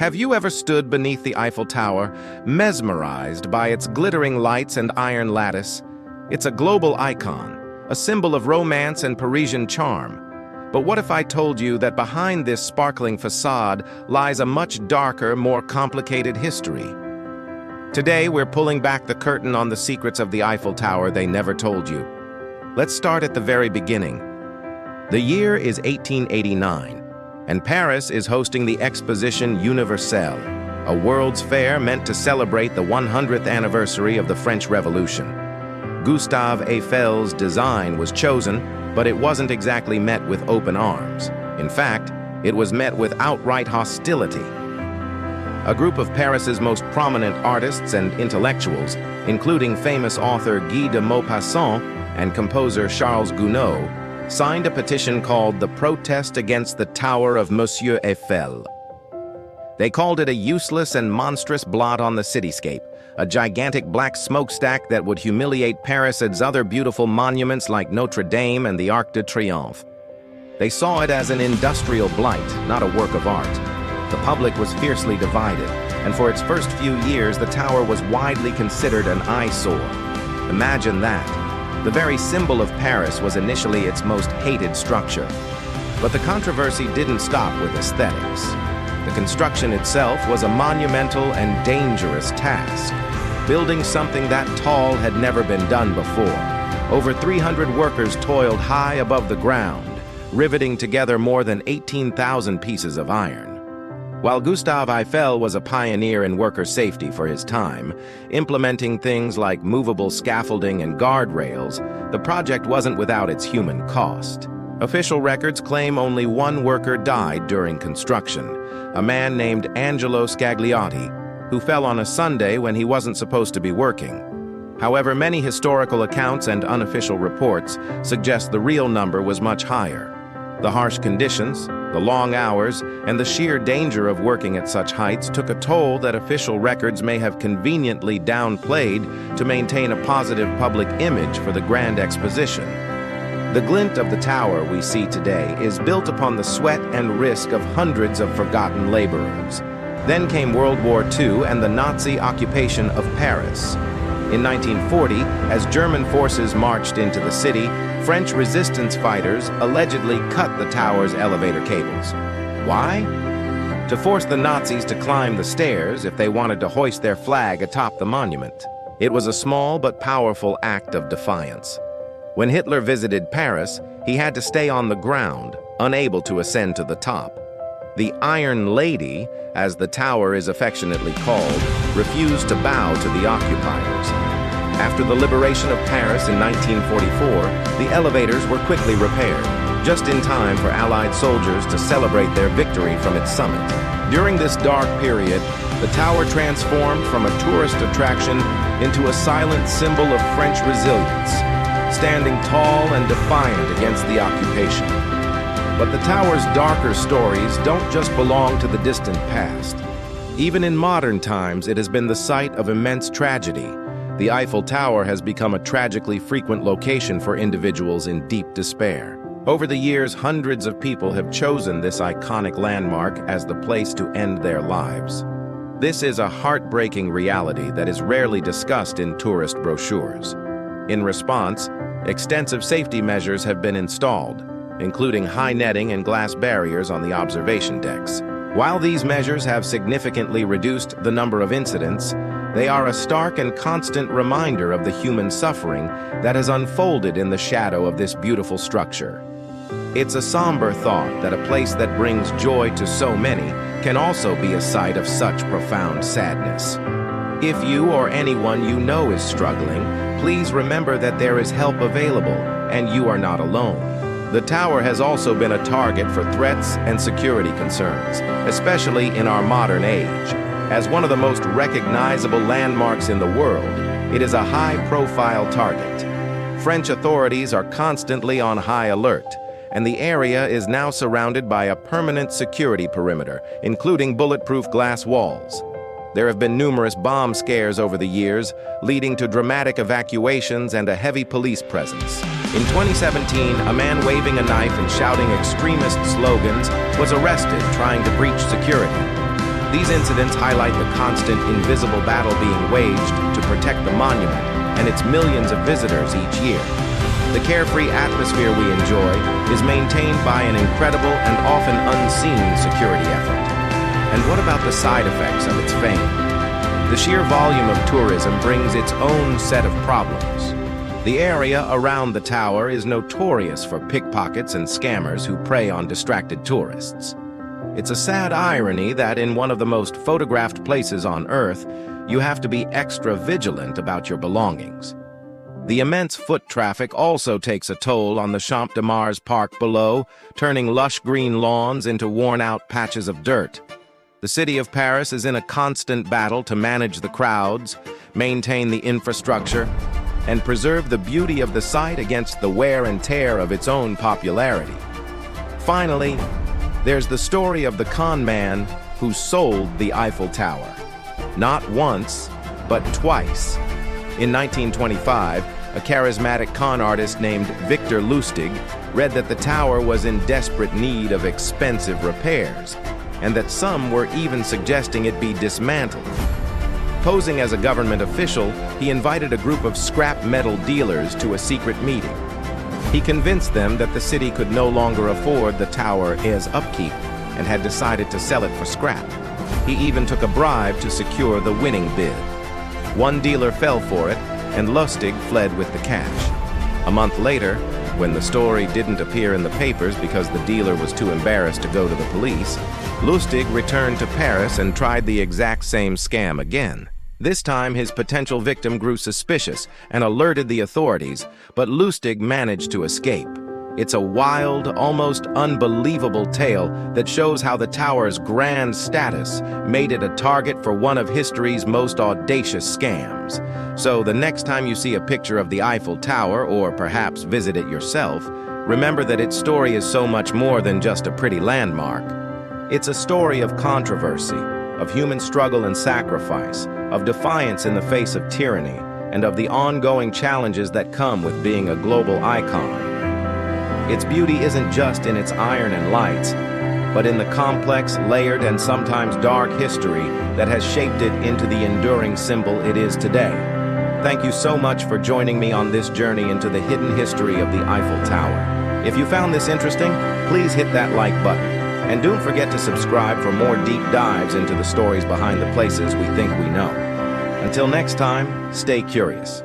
Have you ever stood beneath the Eiffel Tower, mesmerized by its glittering lights and iron lattice? It's a global icon, a symbol of romance and Parisian charm. But what if I told you that behind this sparkling facade lies a much darker, more complicated history? Today, we're pulling back the curtain on the secrets of the Eiffel Tower they never told you. Let's start at the very beginning. The year is 1889, and Paris is hosting the Exposition Universelle, a world's fair meant to celebrate the 100th anniversary of the French Revolution. Gustave Eiffel's design was chosen, but it wasn't exactly met with open arms. In fact, it was met with outright hostility. A group of Paris's most prominent artists and intellectuals, including famous author Guy de Maupassant and composer Charles Gounod, signed a petition called the Protest Against the Tower of Monsieur Eiffel. They called it a useless and monstrous blot on the cityscape, a gigantic black smokestack that would humiliate Paris's other beautiful monuments like Notre Dame and the Arc de Triomphe. They saw it as an industrial blight, not a work of art. The public was fiercely divided, and for its first few years, the tower was widely considered an eyesore. Imagine that. The very symbol of Paris was initially its most hated structure. But the controversy didn't stop with aesthetics. The construction itself was a monumental and dangerous task. Building something that tall had never been done before. Over 300 workers toiled high above the ground, riveting together more than 18,000 pieces of iron. While Gustave Eiffel was a pioneer in worker safety for his time, implementing things like movable scaffolding and guardrails, the project wasn't without its human cost. Official records claim only one worker died during construction, a man named Angelo Scagliotti, who fell on a Sunday when he wasn't supposed to be working. However, many historical accounts and unofficial reports suggest the real number was much higher. The harsh conditions, the long hours, and the sheer danger of working at such heights took a toll that official records may have conveniently downplayed to maintain a positive public image for the Grand Exposition. The glint of the tower we see today is built upon the sweat and risk of hundreds of forgotten laborers. Then came World War II and the Nazi occupation of Paris. In 1940, as German forces marched into the city, French resistance fighters allegedly cut the tower's elevator cables. Why? To force the Nazis to climb the stairs if they wanted to hoist their flag atop the monument. It was a small but powerful act of defiance. When Hitler visited Paris, he had to stay on the ground, unable to ascend to the top. The Iron Lady, as the tower is affectionately called, refused to bow to the occupiers. After the liberation of Paris in 1944, the elevators were quickly repaired, just in time for Allied soldiers to celebrate their victory from its summit. During this dark period, the tower transformed from a tourist attraction into a silent symbol of French resilience, standing tall and defiant against the occupation. But the tower's darker stories don't just belong to the distant past. Even in modern times, it has been the site of immense tragedy. The Eiffel Tower has become a tragically frequent location for individuals in deep despair. Over the years, hundreds of people have chosen this iconic landmark as the place to end their lives. This is a heartbreaking reality that is rarely discussed in tourist brochures. In response, extensive safety measures have been installed, including high netting and glass barriers on the observation decks. While these measures have significantly reduced the number of incidents, they are a stark and constant reminder of the human suffering that has unfolded in the shadow of this beautiful structure. It's a somber thought that a place that brings joy to so many can also be a site of such profound sadness. If you or anyone you know is struggling, please remember that there is help available and you are not alone. The tower has also been a target for threats and security concerns, especially in our modern age. As one of the most recognizable landmarks in the world, it is a high-profile target. French authorities are constantly on high alert, and the area is now surrounded by a permanent security perimeter, including bulletproof glass walls. There have been numerous bomb scares over the years, leading to dramatic evacuations and a heavy police presence. In 2017, a man waving a knife and shouting extremist slogans was arrested trying to breach security. These incidents highlight the constant, invisible battle being waged to protect the monument and its millions of visitors each year. The carefree atmosphere we enjoy is maintained by an incredible and often unseen security effort. And what about the side effects of its fame? The sheer volume of tourism brings its own set of problems. The area around the tower is notorious for pickpockets and scammers who prey on distracted tourists. It's a sad irony that in one of the most photographed places on Earth, you have to be extra vigilant about your belongings. The immense foot traffic also takes a toll on the Champ de Mars park below, turning lush green lawns into worn-out patches of dirt. The city of Paris is in a constant battle to manage the crowds, maintain the infrastructure, and preserve the beauty of the site against the wear and tear of its own popularity. Finally, there's the story of the con man who sold the Eiffel Tower. Not once, but twice. In 1925, a charismatic con artist named Victor Lustig read that the tower was in desperate need of expensive repairs, and that some were even suggesting it be dismantled. Posing as a government official, he invited a group of scrap metal dealers to a secret meeting. He convinced them that the city could no longer afford the tower's upkeep and had decided to sell it for scrap. He even took a bribe to secure the winning bid. One dealer fell for it, and Lustig fled with the cash. A month later, when the story didn't appear in the papers because the dealer was too embarrassed to go to the police, Lustig returned to Paris and tried the exact same scam again. This time, his potential victim grew suspicious and alerted the authorities, but Lustig managed to escape. It's a wild, almost unbelievable tale that shows how the tower's grand status made it a target for one of history's most audacious scams. So the next time you see a picture of the Eiffel Tower, or perhaps visit it yourself, remember that its story is so much more than just a pretty landmark. It's a story of controversy, of human struggle and sacrifice, of defiance in the face of tyranny, and of the ongoing challenges that come with being a global icon. Its beauty isn't just in its iron and lights, but in the complex, layered, and sometimes dark history that has shaped it into the enduring symbol it is today. Thank you so much for joining me on this journey into the hidden history of the Eiffel Tower. If you found this interesting, please hit that like button. And don't forget to subscribe for more deep dives into the stories behind the places we think we know. Until next time, stay curious.